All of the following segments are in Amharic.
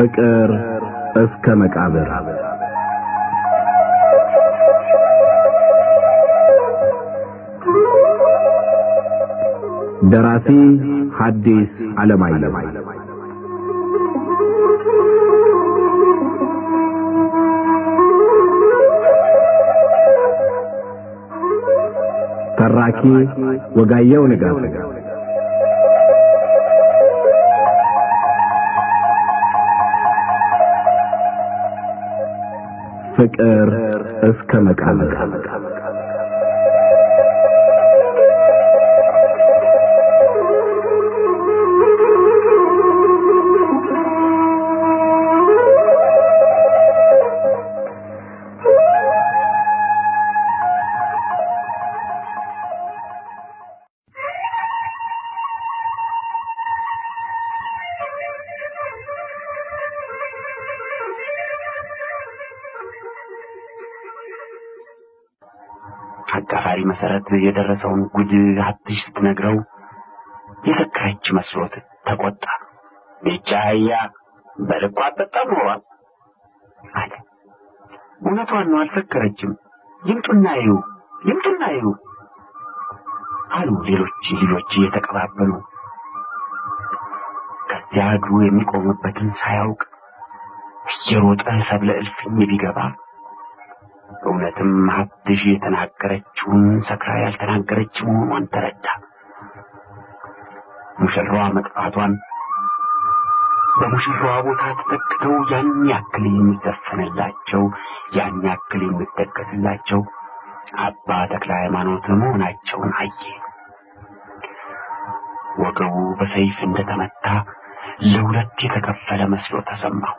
ፍቅር እስከ መቃብር ደራሲ ሐዲስ ዓለማየሁ ተራኪ ወጋየሁ ንጋቱ ፍቅር እስከ መቃብር አጋፋሪ መሰረት የደረሰውን ጉድ ሀብትሽ ስትነግረው የሰከረች መስሎት ተቆጣ። ብቻያ በልኳ በጣም ኖሯል አለ። እውነቷን ነው፣ አልሰከረችም። ይምጡና ይዩ አሉ ሌሎች ልጆች እየተቀባበሉ። ከዚያ እግሩ የሚቆምበትን ሳያውቅ እየሮጠ ሰብለ እልፍኝ ቢገባ እውነትም ሀብትሽ የተናገረችውን ሰክራ ያልተናገረች መሆኗን ተረዳ። ሙሽራዋ መጥፋቷን በሙሽራዋ ቦታ ተተክተው ያን ያክል የሚዘፈንላቸው ያን ያክል የሚደገስላቸው አባ ተክለ ሃይማኖት መሆናቸውን አየ። ወገቡ በሰይፍ እንደተመታ ለሁለት የተከፈለ መስሎ ተሰማው።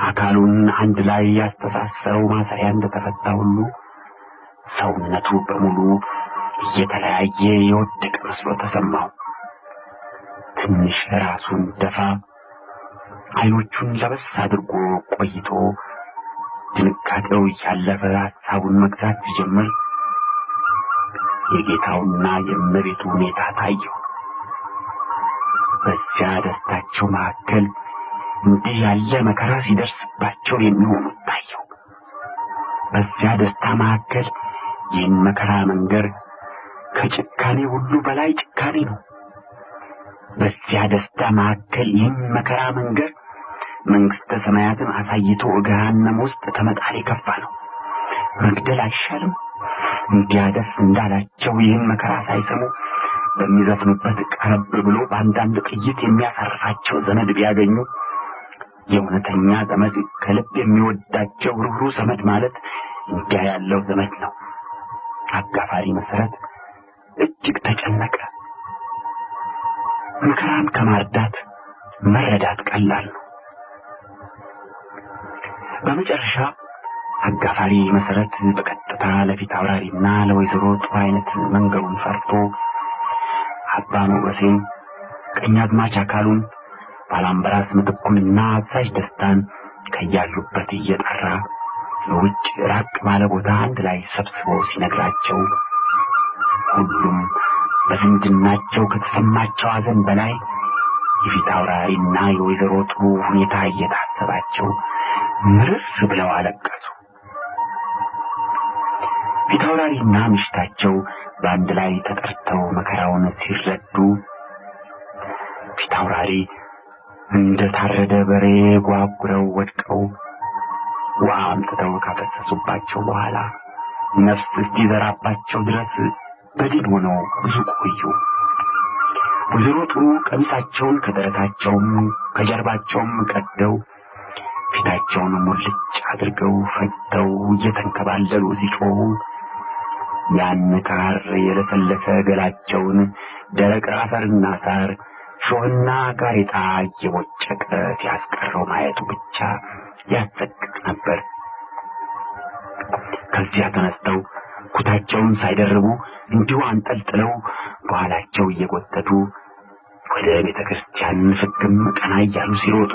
አካሉን አንድ ላይ ያስተሳሰረው ማሰሪያ እንደተፈታ ሁሉ ሰውነቱ በሙሉ እየተለያየ የወደቀ መስሎ ተሰማው። ትንሽ ራሱን ደፋ፣ አይኖቹን ለበስ አድርጎ ቆይቶ ድንጋጤው እያለፈ ሀሳቡን መግዛት ሲጀምር የጌታውና የእመቤቱ ሁኔታ ታየው። በዚያ ደስታቸው መካከል እንዲህ ያለ መከራ ሲደርስባቸው የሚሆኑት ታየው። በዚያ ደስታ መካከል ይህን መከራ መንገር ከጭካኔ ሁሉ በላይ ጭካኔ ነው። በዚያ ደስታ መካከል ይህን መከራ መንገር መንግስተ ሰማያትን አሳይቶ ገሃነም ውስጥ ተመጣሪ ከፋ ነው። መግደል አይሻልም? እንዲያ ደስ እንዳላቸው ይህን መከራ ሳይሰሙ በሚዘፍኑበት ቀረብ ብሎ በአንዳንድ ጥይት የሚያሳርፋቸው ዘመድ ቢያገኙ የእውነተኛ ዘመድ ከልብ የሚወዳቸው ሩህሩህ ዘመድ ማለት እንዲያ ያለው ዘመድ ነው። አጋፋሪ መሰረት እጅግ ተጨነቀ። መከራን ከማርዳት መረዳት ቀላል ነው። በመጨረሻ አጋፋሪ መሰረት በቀጥታ ለፊት አውራሪና ለወይዘሮ ጥሩ አይነት መንገሩን ፈርቶ አባ ሞገሴን፣ ቀኛዝማች አካሉን፣ ባላምበራስ ምትኩንና አዛዥ ደስታን ከያሉበት እየጠራ ውጭ ራቅ ባለ ቦታ አንድ ላይ ሰብስቦ ሲነግራቸው ሁሉም በዝምድናቸው ከተሰማቸው ሐዘን በላይ የፊት አውራሪና የወይዘሮ ጥሩ ሁኔታ እየታሰባቸው ምርር ብለው አለቀሱ። ፊት አውራሪና ምሽታቸው በአንድ ላይ ተጠርተው መከራውን ሲረዱ ፊት አውራሪ እንደ ታረደ በሬ ጓጉረው ወድቀው ውሃ አምጥተው ካፈሰሱባቸው በኋላ ነፍስ እስኪዘራባቸው ድረስ በድን ሆነው ብዙ ቆዩ። ወይዘሮ ጥሩ ቀሚሳቸውን ከደረታቸውም ከጀርባቸውም ቀደው ፊታቸውን ሙልጭ አድርገው ፈተው እየተንከባለሉ ሲጮሁ ያን ካር የለሰለሰ ገላቸውን ደረቅ አፈርና ሳር ሾህና ጋሬጣ እየቦጨቀ ሲያስቀረው ማየቱ ብቻ ያሰቅቅ ነበር። ከዚያ ተነስተው ኩታቸውን ሳይደርቡ እንዲሁ አንጠልጥለው በኋላቸው እየጎተቱ ወደ ቤተ ክርስቲያን ፍግም ቀና እያሉ ሲሮጡ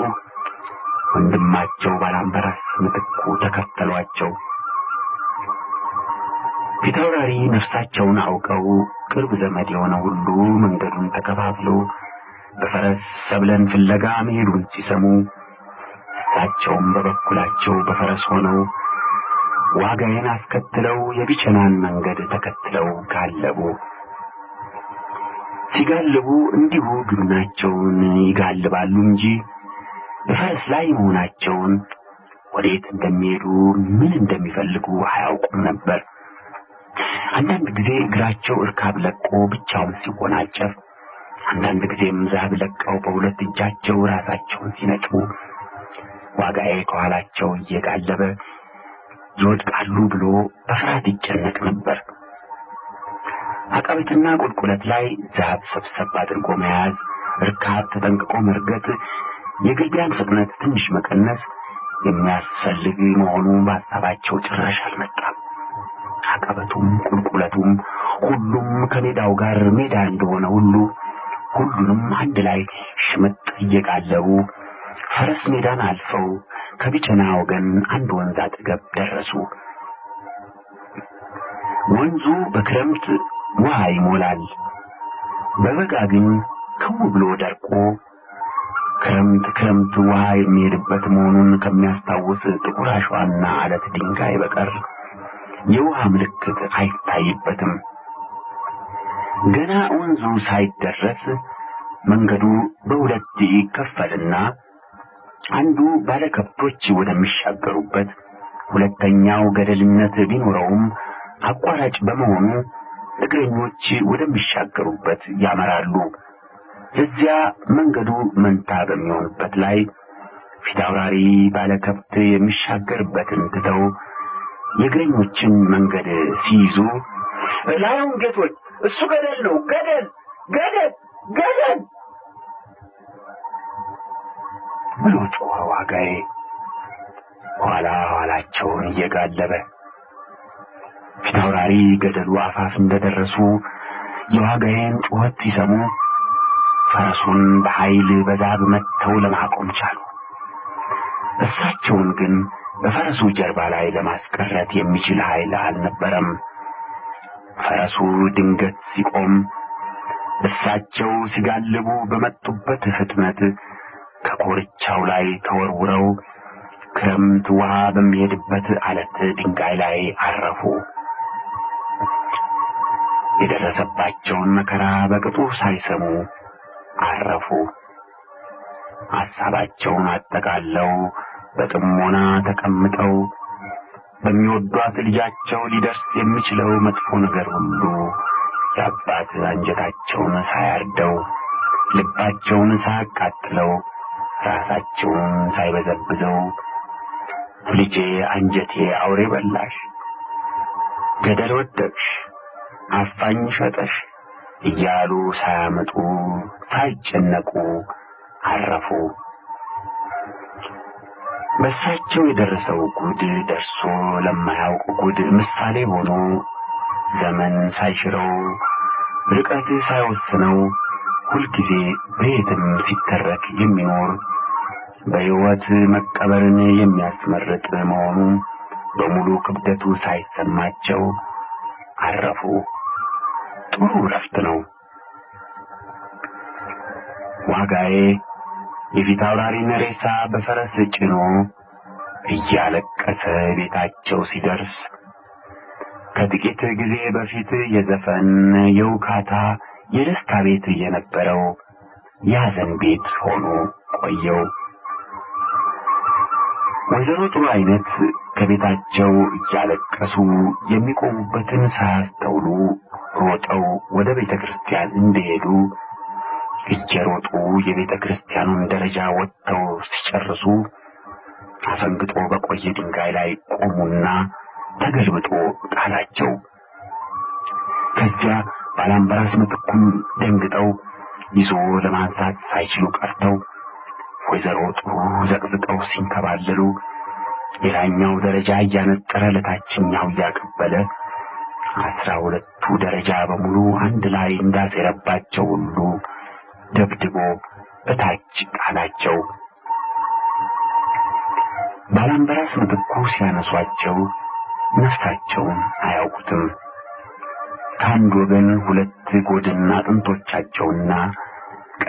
ወንድማቸው ባላምበራስ ምትኩ ተከተሏቸው። ፊት አውራሪ ነፍሳቸውን አውቀው ቅርብ ዘመድ የሆነ ሁሉ መንገዱን ተከፋፍሎ በፈረስ ሰብለን ፍለጋ መሄዱን ሲሰሙ እሳቸውም በበኩላቸው በፈረስ ሆነው ዋጋዬን አስከትለው የቢቸናን መንገድ ተከትለው ጋለቡ። ሲጋልቡ እንዲሁ ግብናቸውን ይጋልባሉ እንጂ በፈረስ ላይ መሆናቸውን ወዴት እንደሚሄዱ ምን እንደሚፈልጉ አያውቁም ነበር። አንዳንድ ጊዜ እግራቸው እርካብ ለቆ ብቻውን ሲወናጨፍ፣ አንዳንድ ጊዜም ዛብ ለቀው በሁለት እጃቸው ራሳቸውን ሲነጩ ዋጋዬ ከኋላቸው እየጋለበ ይወድቃሉ ብሎ በፍርሃት ይጨነቅ ነበር። አቀበትና ቁልቁለት ላይ ዛብ ሰብሰብ አድርጎ መያዝ፣ እርካብ ተጠንቅቆ መርገጥ፣ የግልቢያን ፍጥነት ትንሽ መቀነስ የሚያስፈልግ መሆኑ በሀሳባቸው ጭራሽ አልመጣም። አቀበቱም ቁልቁለቱም ሁሉም ከሜዳው ጋር ሜዳ እንደሆነ ሁሉ ሁሉንም አንድ ላይ ሽምጥ እየጋለቡ ፈረስ ሜዳን አልፈው ከቢቸና ወገን አንድ ወንዝ አጠገብ ደረሱ። ወንዙ በክረምት ውሃ ይሞላል፣ በበጋ ግን ክው ብሎ ደርቆ ክረምት ውሃ የሚሄድበት መሆኑን ከሚያስታውስ ጥቁር አሸዋና አለት ድንጋይ በቀር የውሃ ምልክት አይታይበትም። ገና ወንዙ ሳይደረስ መንገዱ በሁለት ይከፈልና አንዱ ባለከብቶች ወደሚሻገሩበት፣ ሁለተኛው ገደልነት ቢኖረውም አቋራጭ በመሆኑ እግረኞች ወደሚሻገሩበት ያመራሉ። እዚያ መንገዱ መንታ በሚሆንበት ላይ ፊታውራሪ ባለከብት የሚሻገርበትን ትተው የእግረኞችን መንገድ ሲይዙ ላዩን ጌቶች እሱ ገደል ነው፣ ገደል ገደል ገደል ብሎ ጮኸ ዋጋዬ ኋላቸውን እየጋለበ። ፊታውራሪ ገደሉ አፋፍ እንደደረሱ የዋጋዬን ጩኸት ሲሰሙ ፈረሱን በኃይል በዛብ መተው ለማቆም ቻሉ። እሳቸውን ግን በፈረሱ ጀርባ ላይ ለማስቀረት የሚችል ኃይል አልነበረም። ፈረሱ ድንገት ሲቆም እሳቸው ሲጋልቡ በመጡበት ፍጥነት ከኮርቻው ላይ ተወርውረው ክረምት ውሃ በሚሄድበት አለት ድንጋይ ላይ አረፉ። የደረሰባቸውን መከራ በቅጡ ሳይሰሙ አረፉ። ሐሳባቸውን አጠቃለው በጥሞና ተቀምጠው በሚወዷት ልጃቸው ሊደርስ የሚችለው መጥፎ ነገር ሁሉ የአባት አንጀታቸውን ሳያርደው ልባቸውን ሳያቃጥለው ራሳቸውን ሳይበዘብዘው ልጄ አንጀቴ አውሬ በላሽ፣ ገደል ወደቅሽ፣ አፋኝ ሸጠሽ እያሉ ሳያመጡ ሳይጨነቁ አረፉ። በእሳቸው የደረሰው ጉድ ደርሶ ለማያውቅ ጉድ ምሳሌ ሆኖ ዘመን ሳይሽረው ርቀት ሳይወስነው ሁልጊዜ በየትም ሲተረክ የሚኖር በሕይወት መቀበርን የሚያስመርጥ መሆኑ በሙሉ ክብደቱ ሳይሰማቸው አረፉ። ጥሩ ረፍት ነው። ዋጋዬ የፊታውራሪን ሬሳ በፈረስ ጭኖ እያለቀሰ ቤታቸው ሲደርስ ከጥቂት ጊዜ በፊት የዘፈን የውካታ የደስታ ቤት የነበረው የሐዘን ቤት ሆኖ ቆየው። ወይዘሮ ጥሩ አይነት ከቤታቸው እያለቀሱ የሚቆሙበትን ሳያስተውሉ ሮጠው ወደ ቤተ ክርስቲያን እንደሄዱ እየሮጡ የቤተ ክርስቲያኑን ደረጃ ወጥተው ሲጨርሱ አፈንግጦ በቆየ ድንጋይ ላይ ቆሙና ተገልብጦ ጣላቸው። ከዚያ ባላምበራስ ምትኩን ደንግጠው ይዞ ለማንሳት ሳይችሉ ቀርተው ወይዘሮ ጥሩ ዘቅዝቀው ሲንከባለሉ የላይኛው ደረጃ እያነጠረ ለታችኛው እያቀበለ 12ቱ ደረጃ በሙሉ አንድ ላይ እንዳሴረባቸው ሁሉ ደብድቦ በታች ጣላቸው። ባላምበራስ ምትኩ ሲያነሷቸው ነፍሳቸውን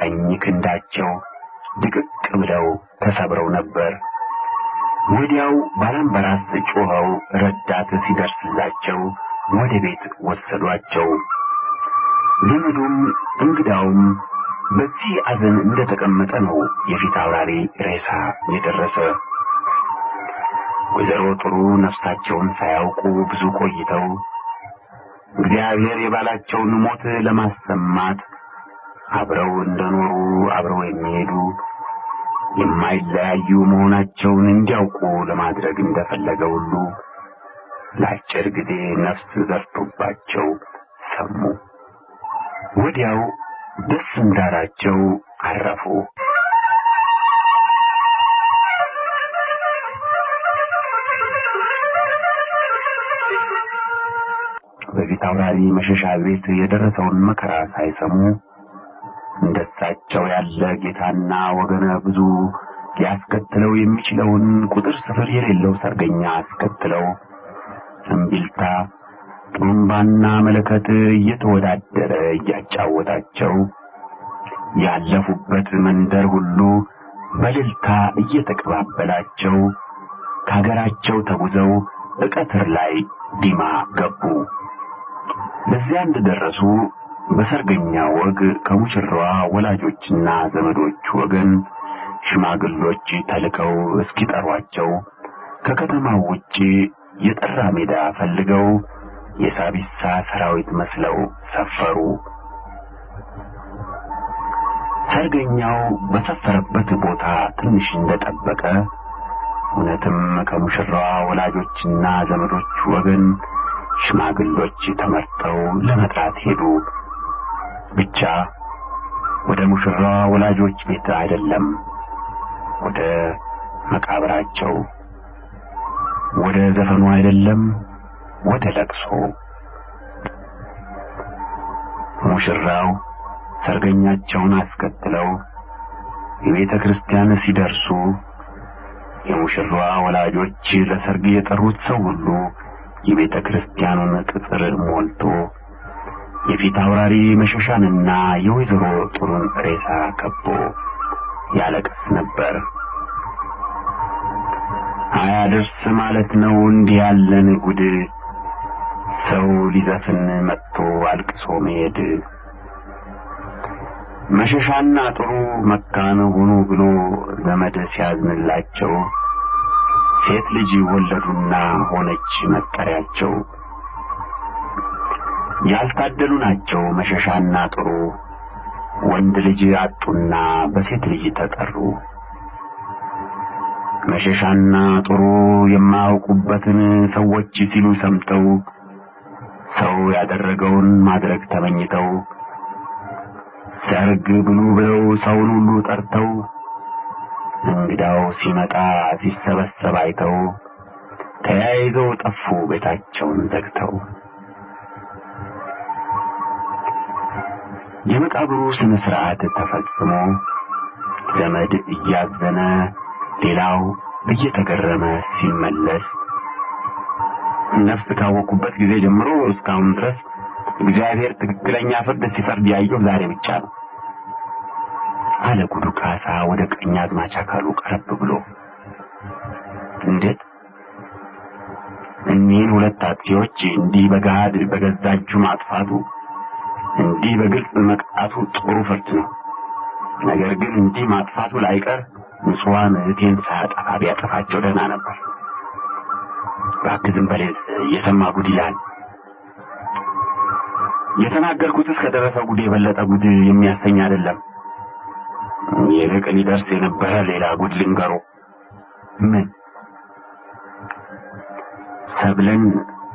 ቀኝ ክንዳቸው ድቅቅ ብለው ተሰብረው ነበር። ወዲያው ባላምበራስ ጮኸው ረዳት ሲደርስላቸው ወደ ቤት ወሰዷቸው። ዘመዱም እንግዳውም በዚህ አዘን እንደተቀመጠ ነው የፊት አውራሪ ሬሳ የደረሰ። ወይዘሮ ጥሩ ነፍሳቸውን ሳያውቁ ብዙ ቆይተው እግዚአብሔር የባላቸውን ሞት ለማሰማት አብረው እንደኖሩ አብረው የሚሄዱ የማይለያዩ መሆናቸውን እንዲያውቁ ለማድረግ እንደፈለገ ሁሉ ለአጭር ጊዜ ነፍስ ዘርቶባቸው ሰሙ። ወዲያው ደስ እንዳላቸው አረፉ። በፊት አውራሪ መሸሻ ቤት የደረሰውን መከራ ሳይሰሙ እንደሳቸው ያለ ጌታና ወገነ ብዙ ሊያስከትለው የሚችለውን ቁጥር ስፍር የሌለው ሰርገኛ አስከትለው እምቢልታ ጥሩምባና መለከት እየተወዳደረ እያጫወታቸው ያለፉበት መንደር ሁሉ በእልልታ እየተቀባበላቸው ከሀገራቸው ተጉዘው እቀትር ላይ ዲማ ገቡ። በዚያ እንደደረሱ በሰርገኛ ወግ ከሙሽራዋ ወላጆችና ዘመዶች ወገን ሽማግሎች ተልከው እስኪጠሯቸው ከከተማው ውጪ የጠራ ሜዳ ፈልገው የሳቢሳ ሰራዊት መስለው ሰፈሩ። ሰርገኛው በሰፈረበት ቦታ ትንሽ እንደጠበቀ እውነትም ከሙሽራዋ ወላጆችና ዘመዶች ወገን ሽማግሎች ተመርጠው ለመጥራት ሄዱ። ብቻ ወደ ሙሽራዋ ወላጆች ቤት አይደለም፣ ወደ መቃብራቸው፣ ወደ ዘፈኑ አይደለም፣ ወደ ለቅሶ። ሙሽራው ሰርገኛቸውን አስከትለው የቤተ ክርስቲያን ሲደርሱ የሙሽራዋ ወላጆች ለሰርግ የጠሩት ሰው ሁሉ የቤተ ክርስቲያኑን ቅጥር ሞልቶ የፊት አውራሪ መሸሻንና የወይዘሮ ጥሩን ሬሳ ከቦ ያለቅስ ነበር። አያደርስ ማለት ነው እንዲህ ያለን ጉድ፣ ሰው ሊዘፍን መጥቶ አልቅሶ መሄድ። መሸሻና ጥሩ መካን ሆኑ ብሎ ዘመድ ሲያዝንላቸው ሴት ልጅ ወለዱና ሆነች መጠሪያቸው። ያልታደሉ ናቸው መሸሻና ጥሩ፣ ወንድ ልጅ አጡና በሴት ልጅ ተጠሩ። መሸሻና ጥሩ የማያውቁበትን ሰዎች ሲሉ ሰምተው ሰው ያደረገውን ማድረግ ተመኝተው ሰርግ ብሉ ብለው ሰውን ሁሉ ጠርተው እንግዳው ሲመጣ ሲሰበሰብ አይተው ተያይዘው ጠፉ ቤታቸውን ዘግተው። የመቃብሩ ስነ ስርዓት ተፈጽሞ ዘመድ እያዘነ ሌላው እየተገረመ ሲመለስ ነፍስ ካወቁበት ጊዜ ጀምሮ እስካሁን ድረስ እግዚአብሔር ትክክለኛ ፍርድ ሲፈርድ ያየው ዛሬ ብቻ ነው አለ ጉዱ ካሳ ወደ ቀኛዝማች አካሉ ቀረብ ብሎ። እንዴት እኒህን ሁለት አጥፊዎች እንዲህ በጋድ በገዛ እጁ ማጥፋቱ፣ እንዲህ በግልጽ መቅጣቱ ጥሩ ፍርድ ነው። ነገር ግን እንዲህ ማጥፋቱ ላይቀር ንጹሐን እህቴን ሳያጠፋ ቢያጠፋቸው ደህና ነበር። እባክህ ዝም በል፣ የሰማ ጉድ ይላል። የተናገርኩት እስከደረሰ ጉድ የበለጠ ጉድ የሚያሰኝ አይደለም። ይልቅ ሊደርስ የነበረ ሌላ ጉድ ልንገሩ። ምን? ሰብለን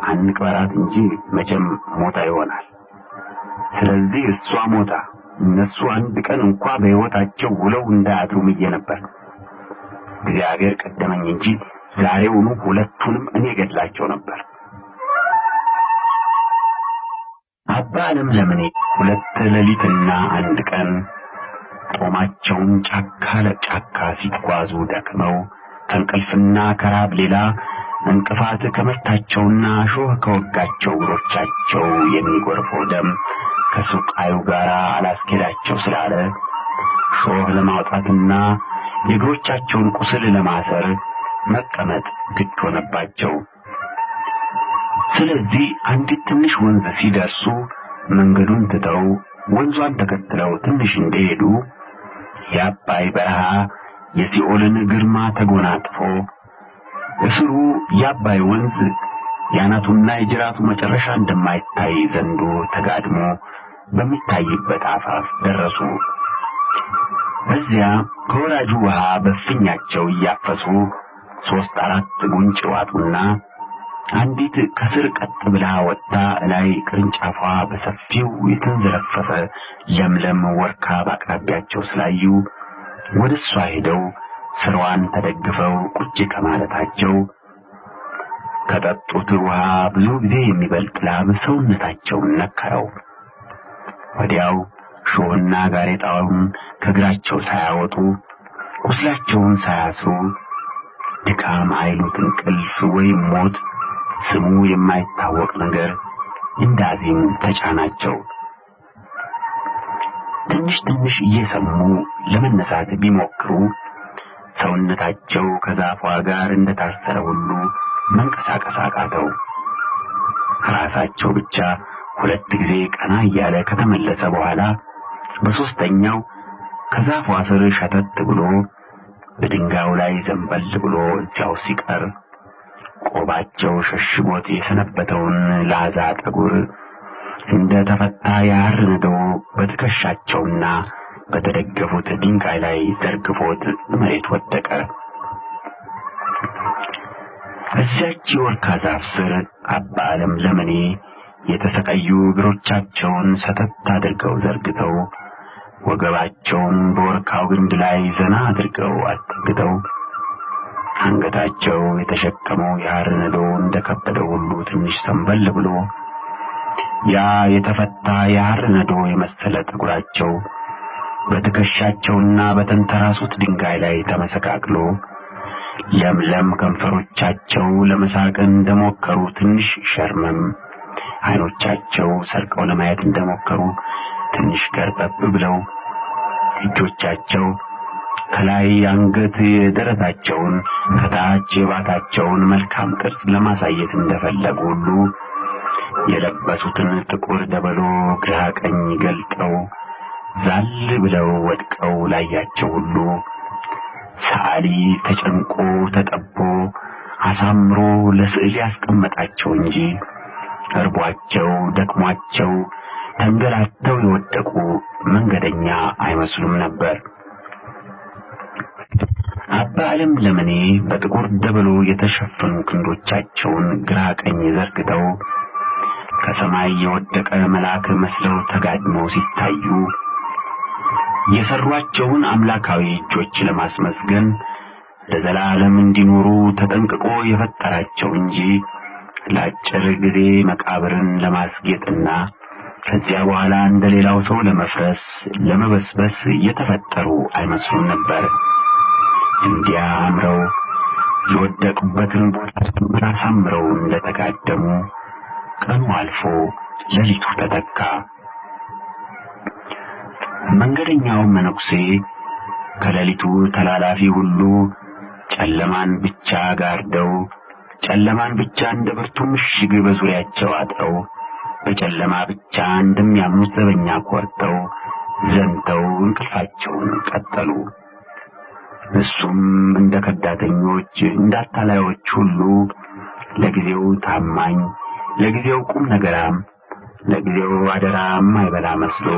አንቅበራት እንጂ መቼም ሞታ ይሆናል። ስለዚህ እሷ ሞታ እነሱ አንድ ቀን እንኳ በሕይወታቸው ውለው እንዳያድሩ ምዬ ነበር። እግዚአብሔር ቀደመኝ እንጂ ዛሬውኑ ሁለቱንም እኔ ገድላቸው ነበር። አባ ለምለምኔ ሁለት ሌሊትና አንድ ቀን ጦማቸውን ጫካ ለጫካ ሲጓዙ ደክመው ከእንቅልፍና ከራብ ሌላ እንቅፋት ከመታቸውና ሾህ ከወጋቸው እግሮቻቸው የሚጎርፈው ደም ከሱቃዩ ጋር አላስኬዳቸው ስላለ ሾህ ለማውጣትና የእግሮቻቸውን ቁስል ለማሰር መቀመጥ ግድ ሆነባቸው። ስለዚህ አንዲት ትንሽ ወንዝ ሲደርሱ መንገዱን ትተው ወንዟን ተከትለው ትንሽ እንደሄዱ የአባይ በረሃ የሲኦልን ግርማ ተጎናጥፎ እስሩ የአባይ ወንዝ የአናቱና የጅራቱ መጨረሻ እንደማይታይ ዘንዶ ተጋድሞ በሚታይበት አፋፍ ደረሱ። በዚያ ከወራጁ ውሃ በፍኛቸው እያፈሱ 3-4 ጉንጭ ዋጡና አንዲት ከስር ቀጥ ብላ ወጣ ላይ ቅርንጫፏ በሰፊው የተንዘረፈፈ ለምለም ወርካ በአቅራቢያቸው ስላዩ ወደ እሷ ሄደው ስሯን ተደግፈው ቁጭ ከማለታቸው ከጠጡት ውሃ ብዙ ጊዜ የሚበልጥ ላብ ሰውነታቸውን ነከረው። ወዲያው ሾህና ጋሬጣውን ከእግራቸው ሳያወጡ ቁስላቸውን ሳያስሩ ድካም አይሉት እንቅልፍ ወይም ሞት ስሙ የማይታወቅ ነገር እንዳዚም ተጫናቸው። ትንሽ ትንሽ እየሰሙ ለመነሳት ቢሞክሩ ሰውነታቸው ከዛፏ ጋር እንደታሰረ ሁሉ መንቀሳቀስ አቃተው። ራሳቸው ብቻ 2 ጊዜ ቀና እያለ ከተመለሰ በኋላ በሶስተኛው ከዛፏ ስር ሸተት ብሎ በድንጋዩ ላይ ዘንበል ብሎ እዚያው ሲቀር ቆባቸው ሸሽጎት የሰነበተውን ላዛ ጠጉር እንደ ተፈታ ያር ነዶ በትከሻቸውና በተደገፉት ድንጋይ ላይ ዘርግፎት መሬት ወደቀ። እዚያች ወርካ ዛፍ ስር አባ ዓለም ለምኔ የተሰቀዩ እግሮቻቸውን ሰተት አድርገው ዘርግተው ወገባቸውን በወርካው ግንድ ላይ ዘና አድርገው አጠግተው አንገታቸው የተሸከመው የሐር ነዶ እንደከበደው ሁሉ ትንሽ ሰንበል ብሎ ያ የተፈታ የሐር ነዶ የመሰለ ጠጉራቸው በትከሻቸውና በተንተራሱት ድንጋይ ላይ ተመሰቃቅሎ ለምለም ከንፈሮቻቸው ለመሳቅ እንደሞከሩ ትንሽ ሸርመም አይኖቻቸው ሰርቀው ለማየት እንደሞከሩ ትንሽ ገርበብ ብለው እጆቻቸው ከላይ አንገት የደረታቸውን ከታች የባታቸውን መልካም ቅርጽ ለማሳየት እንደፈለጉ ሁሉ የለበሱትን ጥቁር ደበሎ ግራ ቀኝ ገልጠው ዛል ብለው ወድቀው ላያቸው ሁሉ ሰዓሊ ተጨንቆ ተጠቦ አሳምሮ ለስዕል ያስቀመጣቸው እንጂ እርቧቸው ደክሟቸው ተንገላተው የወደቁ መንገደኛ አይመስሉም ነበር። አባ ዓለም ለምኔ በጥቁር ደበሎ የተሸፈኑ ክንዶቻቸውን ግራ ቀኝ ዘርግተው ከሰማይ የወደቀ መልአክ መስለው ተጋድመው ሲታዩ የሰሯቸውን አምላካዊ እጆች ለማስመስገን ለዘላለም እንዲኖሩ ተጠንቅቆ የፈጠራቸው እንጂ ለአጭር ጊዜ መቃብርን ለማስጌጥና ከዚያ በኋላ እንደሌላው ሰው ለመፍረስ ለመበስበስ የተፈጠሩ አይመስሉም ነበር። እንዲያ አምረው የወደቁበትን ቦታ አሳምረው እንደተጋደሙ ቀኑ አልፎ ሌሊቱ ተተካ። መንገደኛው መነኩሴ ከሌሊቱ ተላላፊ ሁሉ ጨለማን ብቻ ጋርደው ጨለማን ብቻ እንደ ብርቱ ምሽግ በዙሪያቸው አጥረው በጨለማ ብቻ እንደሚያምኑት ዘበኛ ኮርተው ዘንተው እንቅልፋቸውን ቀጠሉ። እሱም እንደ ከዳተኞች እንዳታላዮች ሁሉ ለጊዜው ታማኝ ለጊዜው ቁም ነገራም ለጊዜው አደራ የማይበላ መስሎ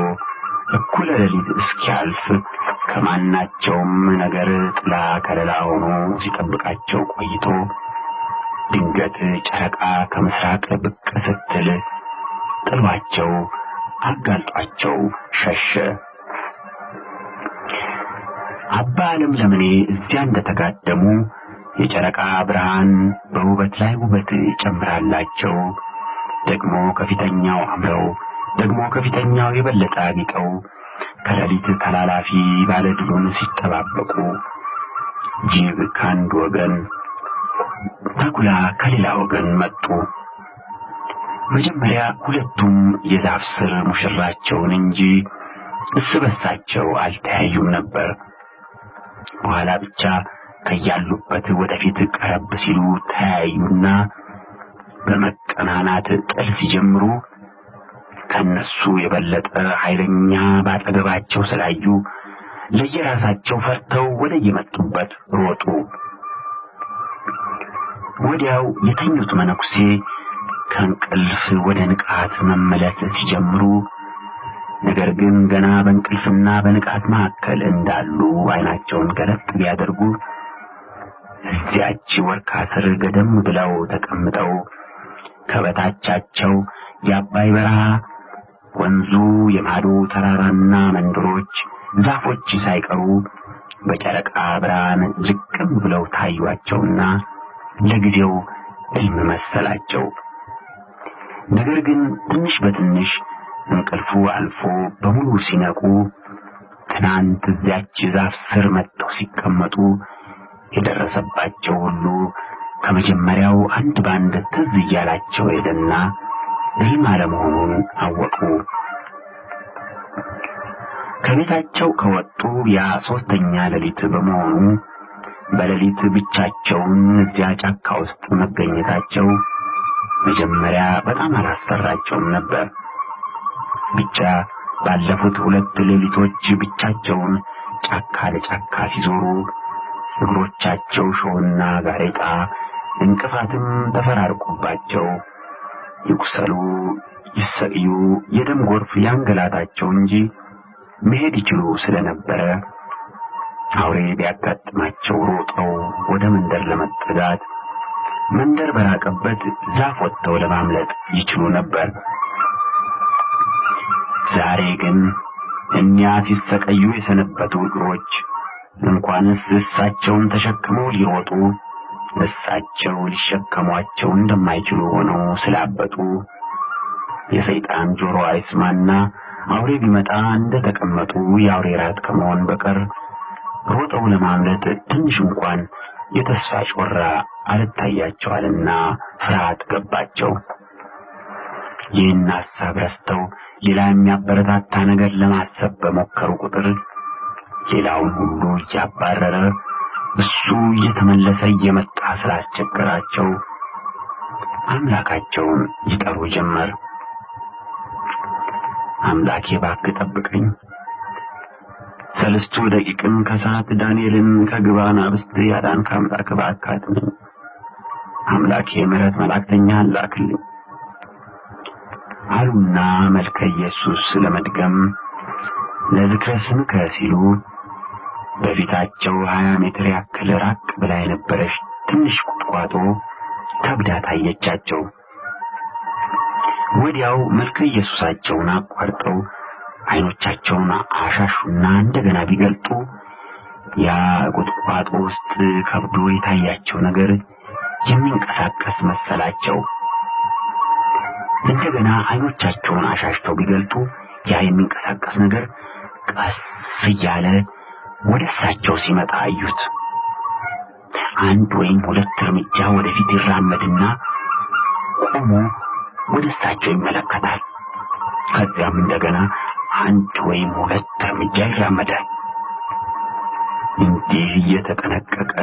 እኩለ ሌሊት እስኪያልፍ ከማናቸውም ነገር ጥላ ከለላ ሆኖ ሲጠብቃቸው ቆይቶ ድንገት ጨረቃ ከምስራቅ ብቅ ስትል ጥሏቸው አጋልጧቸው ሸሸ። አባ ዓለም ለምኔ እዚያ እንደተጋደሙ የጨረቃ ብርሃን በውበት ላይ ውበት ጨምራላቸው ደግሞ ከፊተኛው አምረው ደግሞ ከፊተኛው የበለጠ አጊጠው ከሌሊት ተላላፊ ባለድሉን ሲጠባበቁ ጅብ ከአንድ ወገን ተኩላ ከሌላ ወገን መጡ። መጀመሪያ ሁለቱም የዛፍ ስር ሙሽራቸውን እንጂ እርስ በርሳቸው አልተያዩም ነበር። በኋላ ብቻ ከያሉበት ወደፊት ቀረብ ሲሉ ተያዩና በመቀናናት ጥል ሲጀምሩ ከነሱ የበለጠ ኃይለኛ ባጠገባቸው ስላዩ ለየራሳቸው ፈርተው ወደ የመጡበት ሮጡ። ወዲያው የተኙት መነኩሴ ከእንቅልፍ ወደ ንቃት መመለስ ሲጀምሩ፣ ነገር ግን ገና በእንቅልፍና በንቃት መካከል እንዳሉ ዓይናቸውን ገለጥ ቢያደርጉ እዚያች ወርካ ስር ገደም ብለው ተቀምጠው ከበታቻቸው የአባይ በረሃ፣ ወንዙ፣ የማዶ ተራራና መንደሮች፣ ዛፎች ሳይቀሩ በጨረቃ ብርሃን ልቅም ብለው ታዩአቸውና ለጊዜው ሕልም መሰላቸው። ነገር ግን ትንሽ በትንሽ እንቅልፉ አልፎ በሙሉ ሲነቁ ትናንት እዚያች ዛፍ ስር መጥተው ሲቀመጡ የደረሰባቸው ሁሉ ከመጀመሪያው አንድ ባንድ ትዝ እያላቸው ሄደና ሕልም አለመሆኑን አወቁ። ከቤታቸው ከወጡ ያ ሦስተኛ ሌሊት በመሆኑ በሌሊት ብቻቸውን እዚያ ጫካ ውስጥ መገኘታቸው መጀመሪያ በጣም አላስፈራቸውም ነበር። ብቻ ባለፉት 2 ሌሊቶች ብቻቸውን ጫካ ለጫካ ሲዞሩ እግሮቻቸው ሾህና ጋሬጣ እንቅፋትም ተፈራርቆባቸው ይቁሰሉ ይሰቅዩ የደም ጎርፍ ያንገላታቸው እንጂ መሄድ ይችሉ ስለነበረ አውሬ ቢያጋጥማቸው ሮጠው ወደ መንደር ለመጠጋት መንደር በራቀበት ዛፍ ወጥተው ለማምለጥ ይችሉ ነበር። ዛሬ ግን እኒያ ሲሰቀዩ የሰነበቱ እግሮች እንኳንስ እሳቸውን ተሸክመው ሊሮጡ እሳቸው ሊሸከሟቸው እንደማይችሉ ሆነው ስላበጡ የሰይጣን ጆሮ አይስማና አውሬ ቢመጣ እንደተቀመጡ የአውሬ ራት ከመሆን በቀር ሮጠው ለማምለጥ ትንሽ እንኳን የተስፋ ጮራ አልታያቸዋልና ፍርሃት ገባቸው። ይህን ሐሳብ ረስተው ሌላ የሚያበረታታ ነገር ለማሰብ በሞከሩ ቁጥር ሌላውን ሁሉ እያባረረ እሱ እየተመለሰ እየመጣ ስላስቸገራቸው አምላካቸውን ይጠሩ ጀመር። አምላኬ እባክህ ጠብቀኝ፣ 3 ደቂቅም ከሰዓት ዳንኤልን ከግብረ አናብስት ያዳንክ አምላክ እባክህ አድነኝ። አምላኬ ምሕረት መላእክተኛ ላክልኝ አሉና መልከ ኢየሱስ ለመድገም ለዝክረ ስምከ ሲሉ በፊታቸው 20 ሜትር ያክል ራቅ ብላ የነበረች ትንሽ ቁጥቋጦ ከብዳ ታየቻቸው። ወዲያው መልከ ኢየሱሳቸውን አቋርጠው ዓይኖቻቸውን አሻሹና እንደገና ቢገልጡ ያ ቁጥቋጦ ውስጥ ከብዶ የታያቸው ነገር የሚንቀሳቀስ መሰላቸው። እንደገና ዓይኖቻቸውን አሻሽተው ቢገልጡ ያ የሚንቀሳቀስ ነገር ቀስ እያለ ወደ እሳቸው ሲመጣ አዩት። 1 ወይም 2 እርምጃ ወደፊት ይራመድና ቆሞ ወደ እሳቸው ይመለከታል። ከዚያም እንደገና 1 ወይም 2 እርምጃ ይራመዳል። እንዲህ እየተጠነቀቀ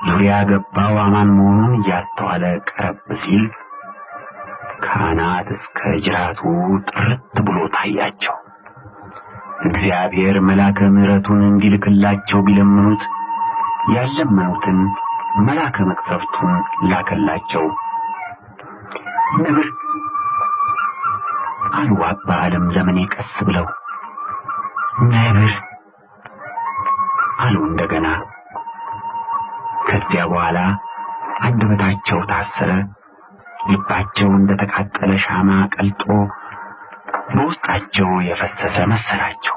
ዙሪያ ገባው አማን መሆኑን እያስተዋለ ቀረብ ሲል ከአናት እስከ ጅራቱ ጥርት ብሎ ታያቸው። እግዚአብሔር መልአከ ምሕረቱን እንዲልክላቸው ቢለምኑት ያለመኑትን መልአከ መቅሰፍቱን ላከላቸው። ነብር አሉ አባ ዓለም ለምን ቀስ ብለው። ነብር አሉ እንደገና። ከዚያ በኋላ አንደበታቸው ታሰረ። ልባቸው እንደተቃጠለ ሻማ ቀልጦ በውስጣቸው የፈሰሰ መሰላቸው።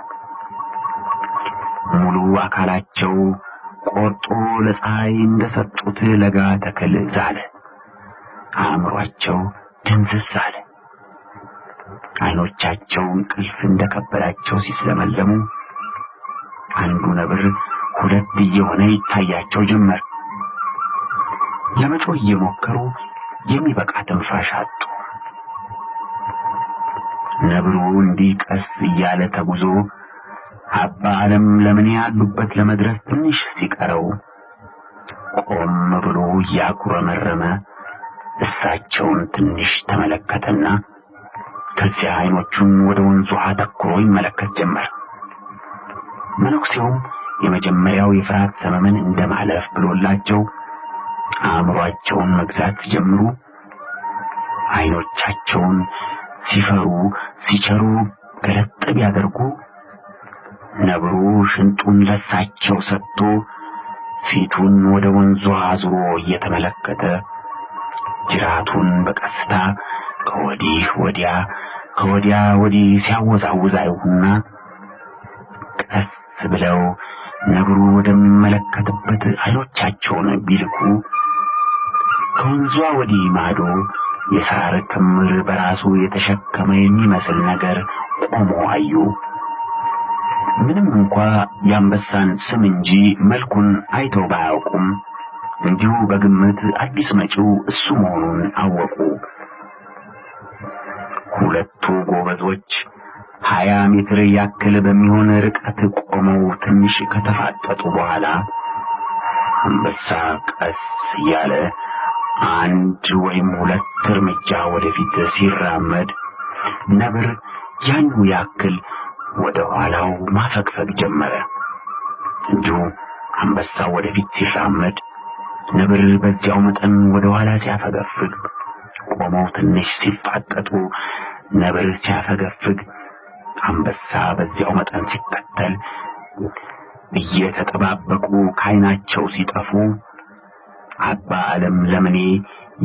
ሙሉ አካላቸው ቆርጦ ለፀሐይ እንደሰጡት ለጋ ተክል ዛለ። አእምሯቸው ድንዝዝ አለ። ዓይኖቻቸው እንቅልፍ እንደከበዳቸው ሲስለመለሙ አንዱ ነብር 2 እየሆነ ይታያቸው ጀመር። ለመጮህ እየሞከሩ የሚበቃ ትንፋሽ አጡ። ነብሩ እንዲህ ቀስ እያለ ተጉዞ አባ ዓለም ለምን ያሉበት ለመድረስ ትንሽ ሲቀረው ቆም ብሎ ያጉረመረመ እሳቸውን ትንሽ ተመለከተና ከዚያ አይኖቹን ወደ ወንዙ አተኩሮ ይመለከት ጀመር። መነኩሴውም የመጀመሪያው የፍርሃት ሰመመን እንደማለፍ ብሎላቸው አእምሯቸውን መግዛት ሲጀምሩ አይኖቻቸውን ሲፈሩ ሲቸሩ ገለጥ ቢያደርጉ ነብሩ ሽንጡን ለሳቸው ሰጥቶ ፊቱን ወደ ወንዙ አዙሮ እየተመለከተ ጅራቱን በቀስታ ከወዲህ ወዲያ ከወዲያ ወዲህ ሲያወዛውዝ አዩና ቀስ ብለው ነብሩ ወደሚመለከትበት አይኖቻቸውን ቢልኩ ከወንዙ ወዲህ ማዶ የሳር ክምር በራሱ የተሸከመ የሚመስል ነገር ቆሞ አዩ። ምንም እንኳ የአንበሳን ስም እንጂ መልኩን አይተው ባያውቁም እንዲሁ በግምት አዲስ መጪው እሱ መሆኑን አወቁ። ሁለቱ ጎበዞች 20 ሜትር ያክል በሚሆን ርቀት ቆመው ትንሽ ከተፋጠጡ በኋላ አንበሳ ቀስ ያለ አንድ ወይም ሁለት እርምጃ ወደፊት ሲራመድ ነብር ያንኑ ያክል ወደ ኋላው ማፈግፈግ ጀመረ። እንዲሁ አንበሳው ወደፊት ሲራመድ ነብር በዚያው መጠን ወደ ኋላ ሲያፈገፍግ፣ ቆመው ትንሽ ሲፋጠጡ ነብር ሲያፈገፍግ አንበሳ በዚያው መጠን ሲከተል እየተጠባበቁ ከዓይናቸው ሲጠፉ አባ ዓለም ለምኔ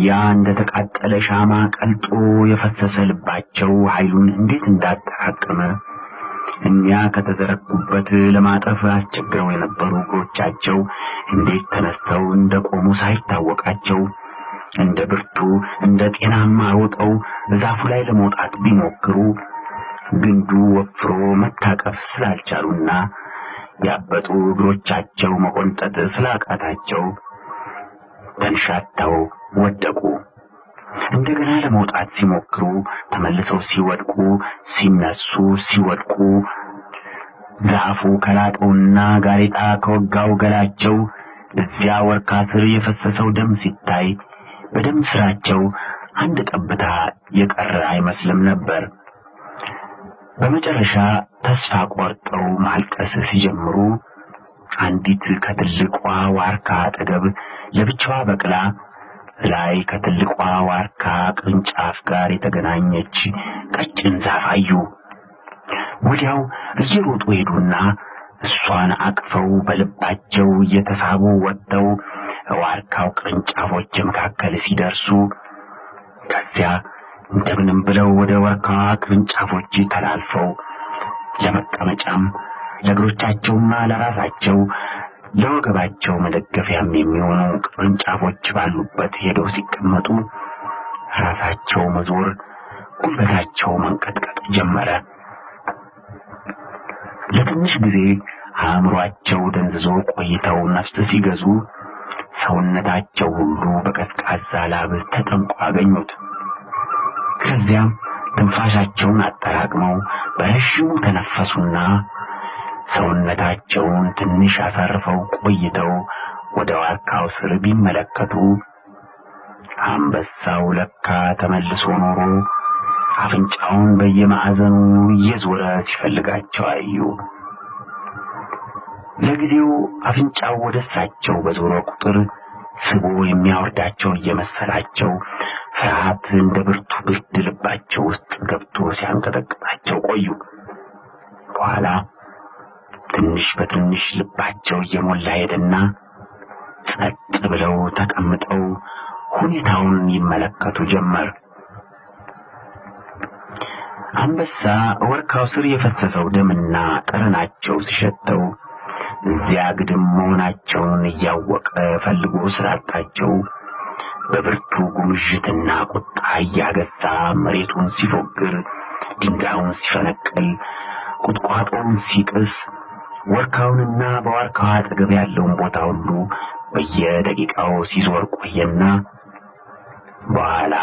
ያ እንደተቃጠለ ሻማ ቀልጦ የፈሰሰ ልባቸው ኃይሉን እንዴት እንዳጠራቀመ እኒያ ከተዘረጉበት ለማጠፍ አስቸግረው የነበሩ እግሮቻቸው እንዴት ተነስተው እንደቆሙ ሳይታወቃቸው እንደ ብርቱ እንደ ጤናማ ሮጠው ዛፉ ላይ ለመውጣት ቢሞክሩ ግንዱ ወፍሮ መታቀፍ ስላልቻሉና ያበጡ እግሮቻቸው መቆንጠጥ ስላቃታቸው ተንሻተው ወደቁ። እንደገና ለመውጣት ሲሞክሩ ተመልሰው ሲወድቁ ሲነሱ ሲወድቁ ዛፉ ከላጠውና ጋሬጣ ከወጋው ገላቸው እዚያ ወርካ ስር የፈሰሰው ደም ሲታይ በደም ስራቸው አንድ ጠብታ የቀረ አይመስልም ነበር። በመጨረሻ ተስፋ ቆርጠው ማልቀስ ሲጀምሩ አንዲት ከትልቋ ዋርካ አጠገብ ለብቻዋ በቅላ ላይ ከትልቋ ዋርካ ቅርንጫፍ ጋር የተገናኘች ቀጭን ዛፍ አዩ። ወዲያው እየሮጡ ሄዱና እሷን አቅፈው በልባቸው እየተሳቡ ወጥተው ዋርካው ቅርንጫፎች መካከል ሲደርሱ ከዚያ እንደምንም ብለው ወደ ዋርካዋ ቅርንጫፎች ተላልፈው ለመቀመጫም ለእግሮቻቸውና ለራሳቸው ለወገባቸው መደገፊያም የሚሆኑ ቅርንጫፎች ባሉበት ሄደው ሲቀመጡ ራሳቸው መዞር ጉልበታቸው መንቀጥቀጥ ጀመረ። ለትንሽ ጊዜ አእምሯቸው ደንዝዞ ቆይተው ነፍስ ሲገዙ ሰውነታቸው ሁሉ በቀዝቃዛ ላብ ተጠምቆ አገኙት። ከዚያም ትንፋሻቸውን አጠራቅመው በረዥሙ ተነፈሱና ሰውነታቸውን ትንሽ አሳርፈው ቆይተው ወደ ዋርካው ስር ቢመለከቱ አንበሳው ለካ ተመልሶ ኖሮ አፍንጫውን በየማዕዘኑ እየዞረ ሲፈልጋቸው አዩ። ለጊዜው አፍንጫው ወደ እሳቸው በዞረ ቁጥር ስቦ የሚያወርዳቸው እየመሰላቸው ፍርሃት እንደ ብርቱ ብርድ ልባቸው ውስጥ ገብቶ ሲያንቀጠቅጣቸው ቆዩ። በኋላ ትንሽ በትንሽ ልባቸው እየሞላ ሄደና ጸጥ ብለው ተቀምጠው ሁኔታውን ይመለከቱ ጀመር። አንበሳ ወርካው ስር የፈሰሰው ደምና ጠረናቸው ሲሸተው እዚያ ግድም መሆናቸውን እያወቀ ፈልጎ ስላጣቸው በብርቱ ጉምዥትና ቁጣ እያገሳ መሬቱን ሲፎግር ድንጋዩን ሲፈነቅል ቁጥቋጦውን ሲቅስ ወርካውንና በዋርካው አጠገብ ያለውን ቦታ ሁሉ በየደቂቃው ሲዞር ቆየና በኋላ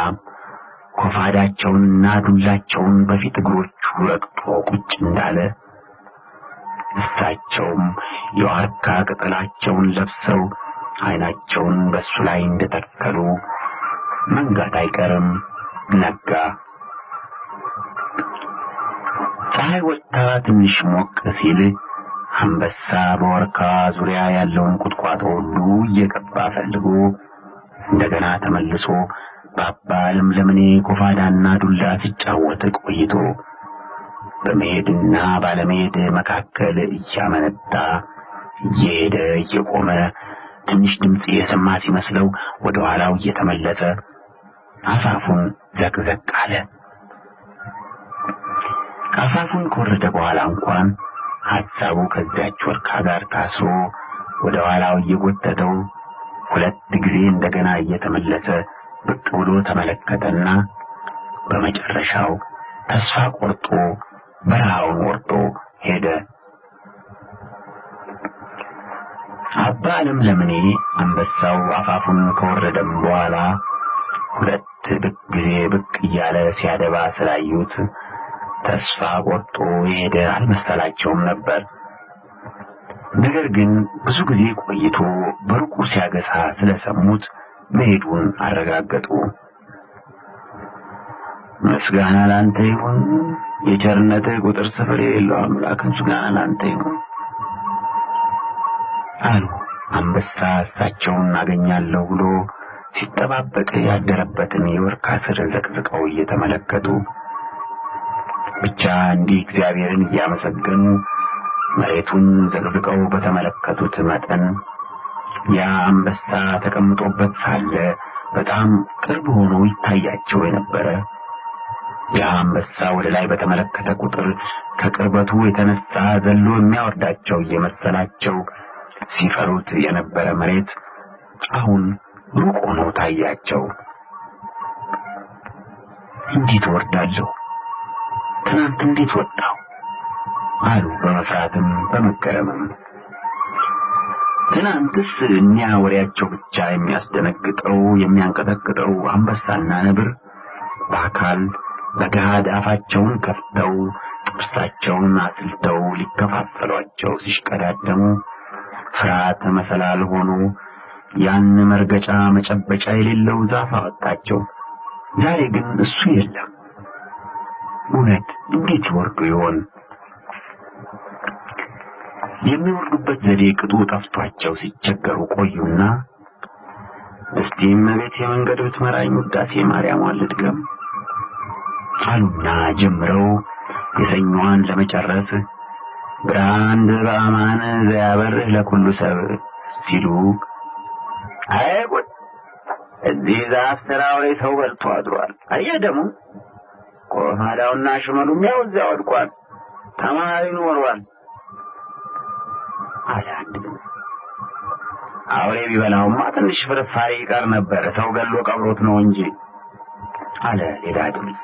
ኮፋዳቸውንና ዱላቸውን በፊት እግሮቹ ረግጦ ቁጭ እንዳለ እሳቸውም የዋርካ ቅጠላቸውን ለብሰው ዓይናቸውን በሱ ላይ እንደተከሉ መንጋት አይቀርም ነጋ። ፀሐይ ወጥታ ትንሽ ሞቅ ሲል አንበሳ በዋርካ ዙሪያ ያለውን ቁጥቋጦ ሁሉ እየቀባ ፈልጎ እንደገና ተመልሶ በአባ ለምለምኔ ኮፋዳና ዱላ ሲጫወት ቆይቶ በመሄድና ባለመሄድ መካከል እያመነታ እየሄደ እየቆመ ትንሽ ድምፅ የሰማ ሲመስለው ወደ ኋላው እየተመለሰ አፋፉን ዘቅዘቅ አለ። አፋፉን ከወረደ በኋላ እንኳን ሐሳቡ ከዚያች ወርካ ጋር ታስሮ ወደ ኋላው እየጎተተው ሁለት ጊዜ እንደገና እየተመለሰ ብቅ ብሎ ተመለከተና በመጨረሻው ተስፋ ቆርጦ በረሃውን ወርዶ ሄደ። አባ ለምለምኔ አንበሳው አፋፉን ከወረደም በኋላ ሁለት ጊዜ ብቅ እያለ ሲያደባ ስላዩት ተስፋ ቆርጦ ሄደ አልመሰላቸውም ነበር። ነገር ግን ብዙ ጊዜ ቆይቶ በሩቁ ሲያገሳ ስለሰሙት መሄዱን አረጋገጡ። ምስጋና ላንተ ይሁን፣ የቸርነትህ ቁጥር ስፍር የሌለው አምላክ ምስጋና ላንተ ይሁን አሉ። አንበሳ እሳቸውን አገኛለሁ ብሎ ሲጠባበቅ ያደረበትን የወርካ ስር ዘቅዝቀው እየተመለከቱ ብቻ እንዲህ እግዚአብሔርን እያመሰገኑ መሬቱን ዘቅዝቀው በተመለከቱት መጠን ያ አንበሳ ተቀምጦበት ሳለ በጣም ቅርብ ሆኖ ይታያቸው የነበረ ያ አንበሳ ወደ ላይ በተመለከተ ቁጥር ከቅርበቱ የተነሳ ዘሎ የሚያወርዳቸው እየመሰላቸው ሲፈሩት የነበረ መሬት አሁን ሩቅ ሆኖ ታያቸው። እንዴት ወርዳለሁ? ትናንት እንዴት ወጣሁ? አሉ በመፍራትም በመገረምም። ትናንትስ እኒያ ወሬያቸው ብቻ የሚያስደነግጠው የሚያንቀጠቅጠው አንበሳና ነብር በአካል በገሃድ አፋቸውን ከፍተው ጥርሳቸውን አስልተው ሊከፋፈሏቸው ሲሽቀዳደሙ ፍርሃት መሰላል ሆኖ ያን መርገጫ መጨበጫ የሌለው ዛፍ አወጣቸው። ዛሬ ግን እሱ የለም። እውነት እንዴት ይወርዱ ይሆን? የሚወርዱበት ዘዴ ቅጡ ጠፍቷቸው ሲቸገሩ ቆዩና እስቲም ቤት የመንገድ ብትመራኝ ውዳሴ ማርያም ልድገም አሉና ጀምረው የሰኞዋን ለመጨረስ ብርሃን በአማን ዘያበርህ ለኩሉ ሰብ ሲሉ አይጉድ እዚህ ዛፍ ስራው ላይ ሰው በልቶ አድሯል። አየህ ደግሞ ኮፋዳውና ሽመሉም ያው እዚያ ወድቋል። ተማሪ ኖሯል አለ አንድ ድምፅ። አውሬ ቢበላውማ ትንሽ ፍርፋሪ ይቀር ነበር፣ ሰው ገሎ ቀብሮት ነው እንጂ አለ ሌላ ድምፅ።